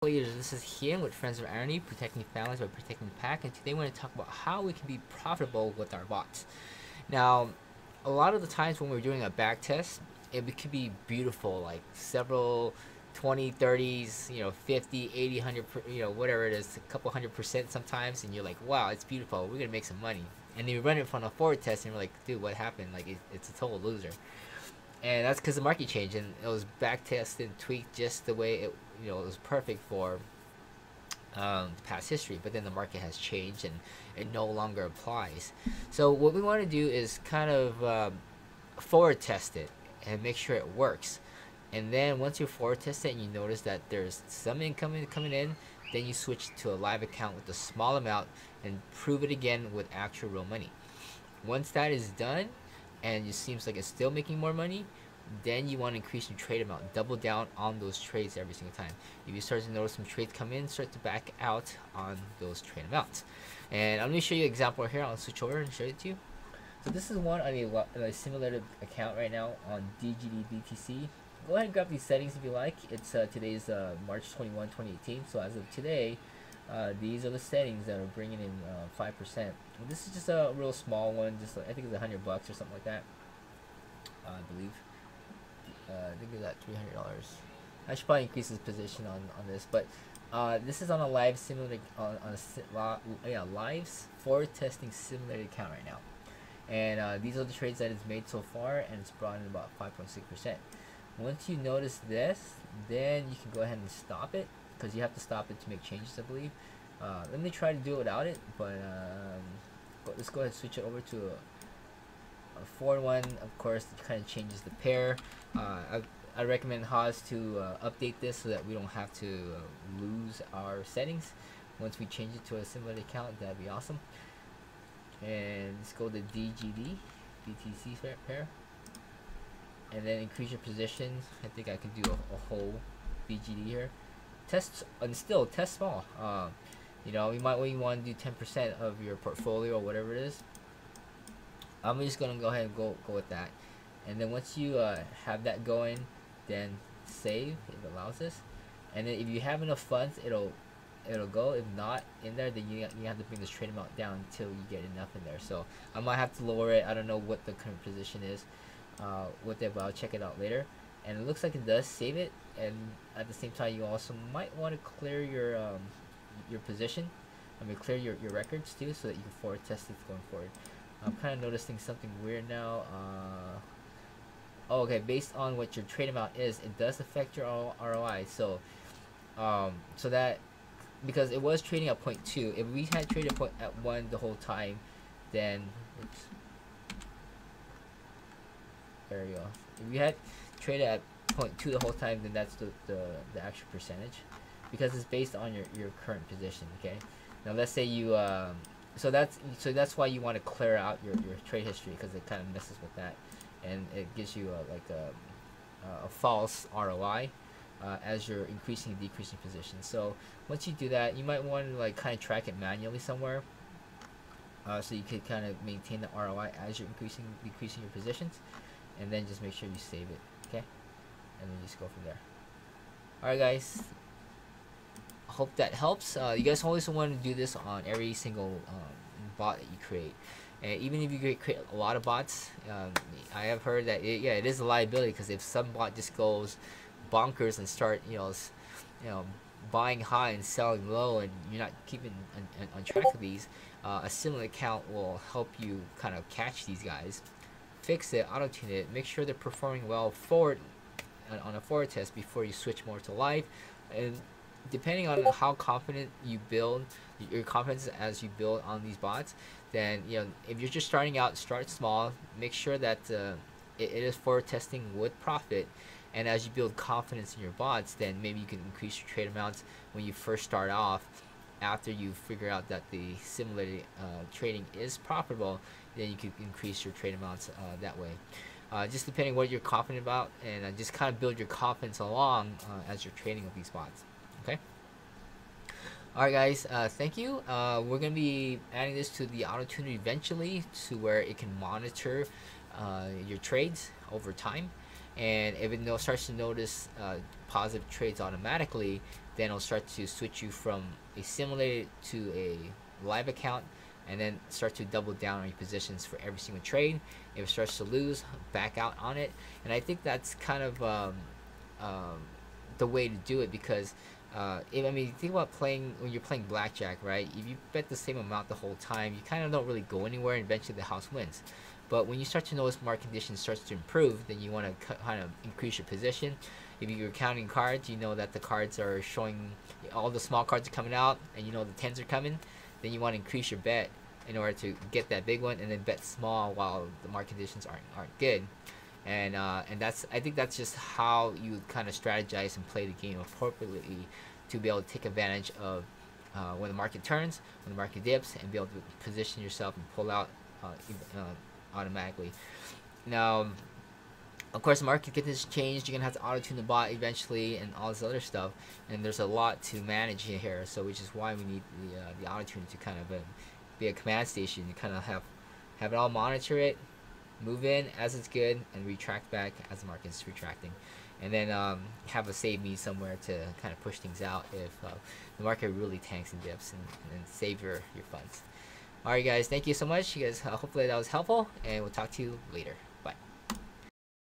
This is Hien with Friends of Irony, protecting families by protecting the pack, and today we're going to talk about how we can be profitable with our bots. Now, a lot of the times when we're doing a back test, it could be beautiful, like several 20, 30s, 50, 80, 100, whatever it is, a couple 100% sometimes, and you're like, wow, it's beautiful, we're going to make some money. And then you run it from a forward test, and you're like, dude, what happened? Like, it's a total loser. And that's because the market changed, and it was back tested and tweaked just the way it was perfect for past history. But then the market has changed, and it no longer applies. So what we want to do is kind of forward test it and make sure it works. And then once you forward test it and you notice that there's some income coming in, then you switch to a live account with a small amount and prove it again with actual real money. Once that is done, and it seems like it's still making more money, then you want to increase your trade amount. Double down on those trades every single time. If you start to notice some trades come in, start to back out on those trade amounts. And I'm going to show you an example here. I'll switch over and show it to you. So this is one on a simulated account right now on DGD BTC. Go ahead and grab these settings if you like. It's today's March 21, 2018. So as of today, these are the settings that are bringing in 5%. Well, this is just a real small one. Just I think it's $100 or something like that. I believe. I think it's at $300. I should probably increase this position on this, but this is on a live simulated live forward testing simulated account right now, and these are the trades that it's made so far, and it's brought in about 5.6%. Once you notice this, then you can go ahead and stop it, because you have to stop it to make changes, I believe. Let me try to do it without it, but let's go ahead and switch it over to a forward one. Of course, it kind of changes the pair. I recommend HAAS to update this so that we don't have to lose our settings. Once we change it to a simulated account, that'd be awesome. And let's go to DGD BTC pair, and then increase your positions. I think I can do a whole BGD here. Test, and still test small. You might only want to do 10% of your portfolio or whatever it is. I'm just gonna go ahead and go with that. And then once you have that going, then save if it allows this. And then if you have enough funds, it'll go. If not in there, then you have to bring this trade amount down until you get enough in there. So I might have to lower it. I don't know what the current position is with it, but I'll check it out later. And it looks like it does save it. And at the same time, you also might want to clear your position. Clear your records too, so that you can forward test it going forward. I'm kind of noticing something weird now. Okay, based on what your trade amount is, it does affect your ROI. So, so that, because it was trading at 0.2, if we had traded at 1 the whole time, then oops, there you go. If we had traded at 0.2 the whole time, then that's the actual percentage, because it's based on your current position. Okay, now let's say you so that's why you want to clear out your trade history, because it kind of messes with that, and it gives you a false ROI as you're increasing and decreasing positions. So once you do that, you might want to kind of track it manually somewhere, so you could kind of maintain the ROI as you're decreasing your positions, and then just make sure you save it. Okay, and then just go from there. Alright guys, hope that helps. You guys always want to do this on every single bot that you create, and even if you create a lot of bots, I have heard that it is a liability, because if some bot just goes bonkers and start buying high and selling low, and you're not keeping on track of these, a similar account will help you kind of catch these guys, fix it, auto tune it, make sure they're performing well forward on a forward test before you switch more to live. And depending on how confident you build, your confidence as you build on these bots, then if you're just starting out, start small. Make sure that it is forward testing with profit, and as you build confidence in your bots, then maybe you can increase your trade amounts when you first start off. After you figure out that the simulated trading is profitable, then you can increase your trade amounts that way. Just depending what you're confident about, and just kind of build your confidence along as you're trading with these bots. Okay. Alright guys, thank you. We're going to be adding this to the auto tuner eventually, to where it can monitor your trades over time. and if it starts to notice positive trades automatically, then it'll start to switch you from a simulated to a live account, and then start to double down on your positions for every single trade. If it starts to lose, back out on it. And I think that's kind of the way to do it, because I mean, think about playing when you're playing blackjack, right? If you bet the same amount the whole time, you kind of don't really go anywhere, and eventually the house wins. But when you start to notice market conditions starts to improve, then you want to kind of increase your position. If you're counting cards, you know that the cards are showing, all the small cards are coming out, and you know the tens are coming, then you want to increase your bet in order to get that big one, and then bet small while the market conditions aren't good. And I think that's just how you kind of strategize and play the game appropriately to be able to take advantage of when the market turns, when the market dips, and be able to position yourself and pull out automatically. Now, of course, the market conditions change. You're gonna have to auto tune the bot eventually, and all this other stuff. And there's a lot to manage here, so which is why we need the auto tune to kind of be a command station. You kind of have it all, monitor it, move in as it's good, and retract back as the market's retracting, and then have a save me somewhere to kind of push things out if the market really tanks and dips, and save your funds. Alright guys, thank you so much. You guys, hopefully that was helpful, and we'll talk to you later.